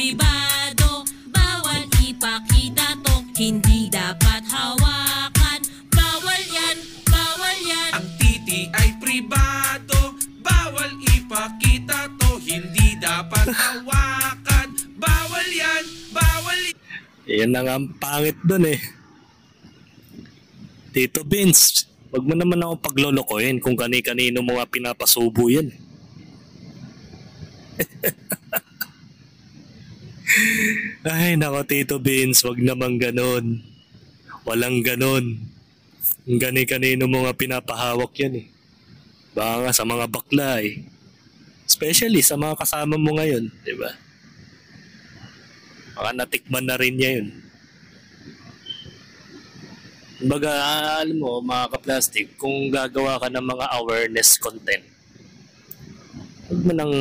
pribado, bawal ipakita to, hindi dapat hawakan. Bawal yan, bawal yan. Ang titi ay pribado, bawal ipakita to, hindi dapat hawakan. Bawal yan, bawal. Yan na nga ang pangit dun eh. Tito Vince, wag mo naman ako paglolokohin kung kani-kanino mo nga pinapasubo yan. Ay nako Tito Vince, wag naman ganon. Walang ganon. Kung kani-kanino mo nga pinapahawak yan eh. Baka nga sa mga bakla eh. Especially sa mga kasama mo ngayon, di ba? Baka natikman na rin niya yun. Baga, alam mo, mga ka-plastic, kung gagawa ka ng mga awareness content, huwag mo nang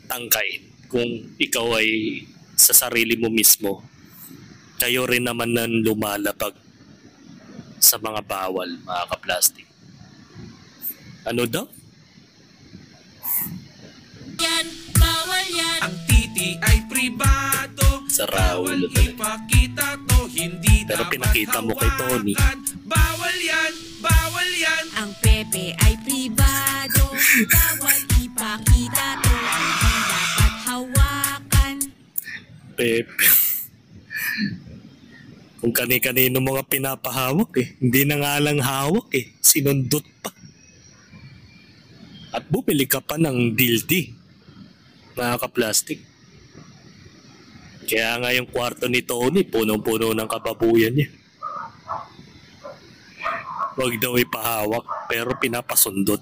tangkain kung ikaw ay sa sarili mo mismo. Kayo rin naman nang lumalapag sa mga bawal, mga ka-plastic. Ano daw? Yan, bawal yan. Ang titi ay pribado, Sa bawal Raulo talaga. ipakita to, hindi Pero dapat pinakita mo kay Tony. hawakan. Bawal yan, bawal yan. Ang pepe ay pribado, bawal ipakita to, hindi dapat hawakan. Pepe. Kung kani-kanino mga pinapahawak eh. Hindi na nga lang hawak eh. Sinundot pa. At bumili ka pa ng dildi. Mga ka-plastic. Kaya nga yung kwarto ni Tony, punong-puno ng kababuyan niya. Huwag daw ipahawak, pero pinapasundot.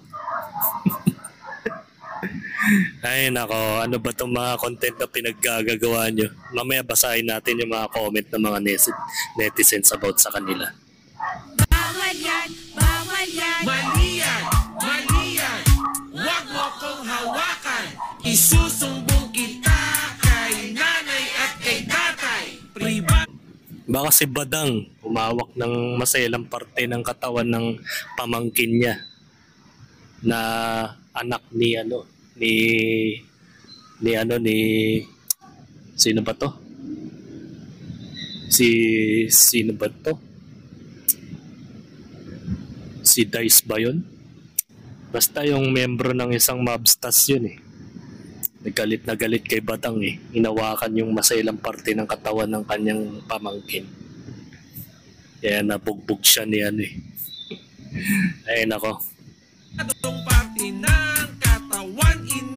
Ay nako, ano ba itong mga content na pinaggagawa nyo? Mamaya basahin natin yung mga comment ng mga netizens about sa kanila. Bawal yan, bawal yan. Mali yan, mali yan. Huwag mo kong hawakan. Isusumbong kita kay nanay at kay tatay. Pribado. Baka si Badang umawak ng maselang parte ng katawan ng pamangkin niya na anak ni sino ba to? Sino ba to? Si Dice ba yun? Basta yung membro ng isang mobstas yun eh. Nagalit na galit kay Badang eh. Inawakan yung maselang parte ng katawan ng kanyang pamangkin. Kaya nabugbog siya ni ano eh. Ay nako.